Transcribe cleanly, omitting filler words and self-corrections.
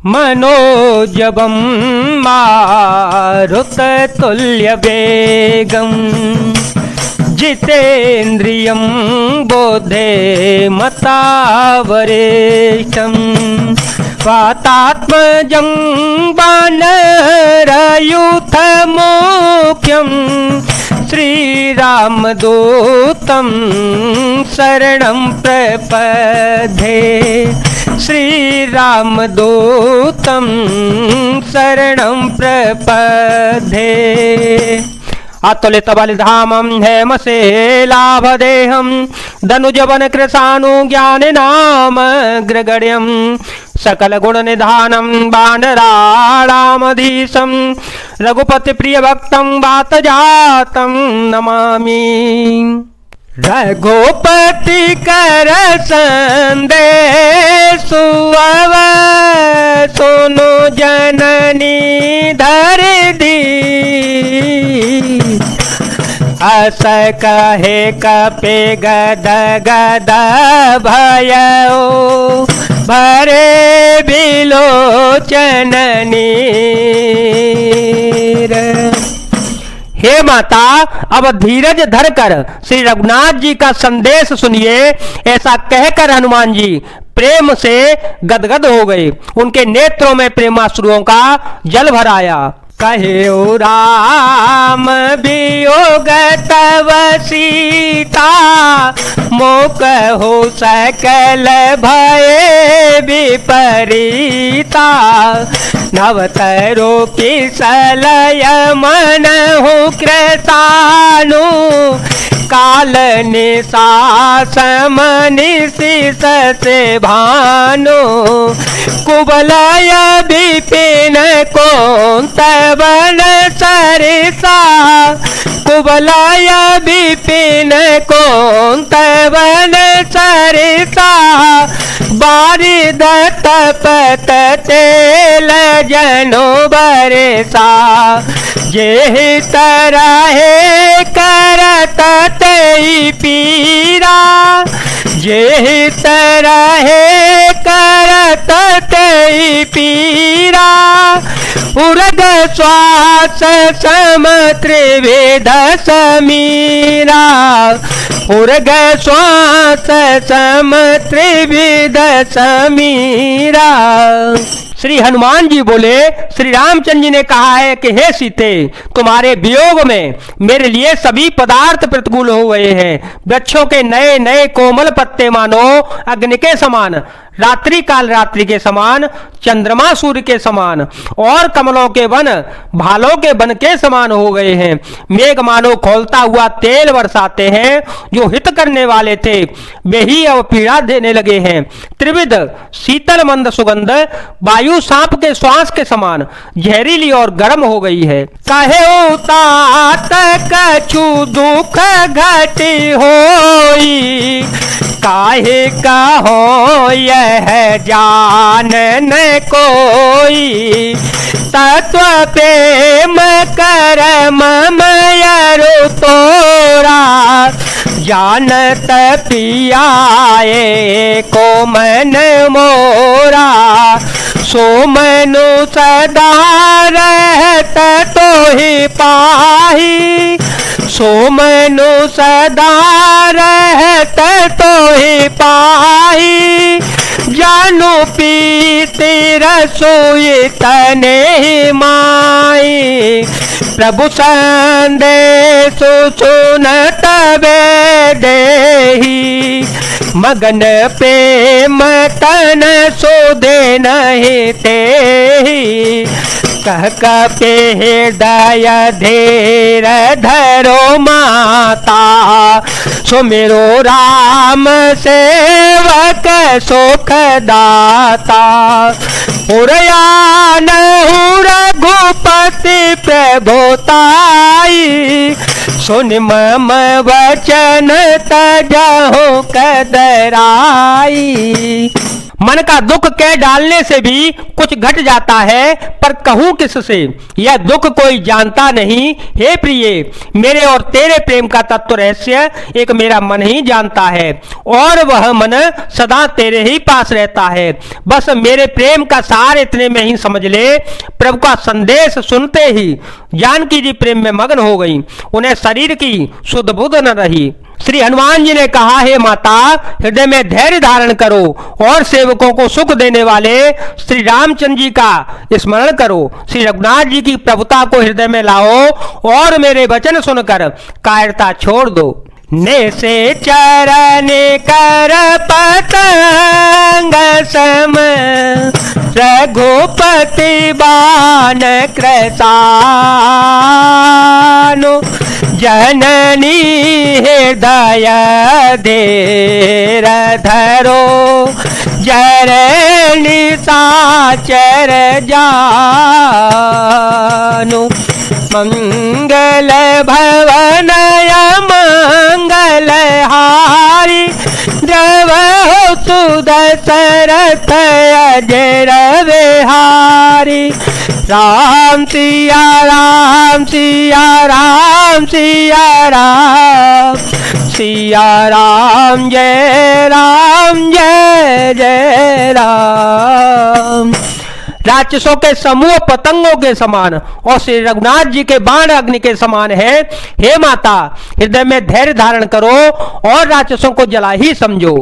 मनोजवं मारुततुल्यवेगं जितेन्द्रियं बुद्धिमतावरेशं वातात्मजं वानरयूथमुख्यं श्रीरामदूतं शरणं प्रपद्ये। श्रीरामदूतं शरणं प्रपद्ये। अतुलितबलिधामं हेमशेलाभदेहं धनुजवनकृशानुज्ञानिनामग्रगण्यं सकलगुणनिधानं वानराणामधीशं रघुपतिप्रियभक्तं वातजातं नमामि। रघुपति कर संदेशु अव सुनु जननी धर दी। अस कहे कपे गद गद भयो भरे बिलोचन नीर। हे माता, अब धीरज धरकर श्री रघुनाथ जी का संदेश सुनिए। ऐसा कहकर हनुमान जी प्रेम से गदगद हो गए। उनके नेत्रों में प्रेमाश्रुओं का जल भर आया। कहे राम वियोग तव सीता मोक हो सकल भय विपरीता। नवतरो किसलय मन हो कृतानु काल निशासमनिशिष से भानु। कुबलय विपिन कोन्तवन सरिसा कुबलय विपिन कोन्तवन सरिसा। बारिद तपत तेल जनो बरसा जेहि तरह करत तेई पीरा। जेहि तरह करत तेई पीरा। उर्ग श्वास सम त्रिविध समीरा। उर्ग श्वास सम त्रिविध समीरा। श्री हनुमान जी बोले, श्री रामचंद्र जी ने कहा है कि हे सीते, तुम्हारे वियोग में मेरे लिए सभी पदार्थ प्रतिकूल हो गए हैं। वृक्षों के नए नए कोमल पत्ते मानो अग्नि के समान, रात्रि काल रात्रि के समान, चंद्रमा सूर्य के समान और कमलों के वन भालों के वन के समान हो गए हैं। मेघ मानो खौलता हुआ तेल बरसाते हैं। जो हित करने वाले थे वे ही अब पीड़ा देने लगे हैं। त्रिविध शीतल मंद सुगंध वायु सांप के श्वास के समान जहरीली और गर्म हो गई है। कहे तात कछु दुख घटी होई काहे कहो यह जान न कोई। तत्व प्रेम कर ममयरु तोरा जानत पियाए को मन मोरा। सो मनु सदा रहत तो ही पाही। सो मनु सदा रहत तो ही पाही। जानु पीति रसोई तने ही माई। प्रभु संदेश सुनत वे देही। मगन प्रेम तन सोधे नहीं तेही। कह कपे हृदय धीर धरो माता। सुमिरो राम सेवक सुख दाता। उरयान रघुपति प्रभुताई। सुन मम वचन तजहु कदराई। मन का दुख कह डालने से भी कुछ घट जाता है, पर कहूं किससे, यह दुख कोई जानता नहीं। हे प्रिय, मेरे और तेरे प्रेम का तत्व रहस्य एक मेरा मन ही जानता है, और वह मन सदा तेरे ही पास रहता है। बस मेरे प्रेम का सार इतने में ही समझ ले। प्रभु का संदेश सुनते ही जानकी जी प्रेम में मग्न हो गई, उन्हें शरीर की सुध बुध न रही। श्री हनुमान जी ने कहा, हे माता, हृदय में धैर्य धारण करो और सेवकों को सुख देने वाले श्री रामचंद्र जी का स्मरण करो। श्री रघुनाथ जी की प्रभुता को हृदय में लाओ और मेरे वचन सुनकर कायरता छोड़ दो। ने से चरण कर पतंग सम, रघुपति बाण कृतानु, जननी हृदय धीर धरो, जरनी साचर जानु। मंगल भवन मंगल हारी, द्रव सुदशरथ अजर विहारी। राम सिया राम सिया राम सिया राम, सिया राम जय जय राम। राक्षसों के समूह पतंगों के समान और श्री रघुनाथ जी के बाण अग्नि के समान है। हे माता, हृदय में धैर्य धारण करो और राक्षसों को जला ही समझो।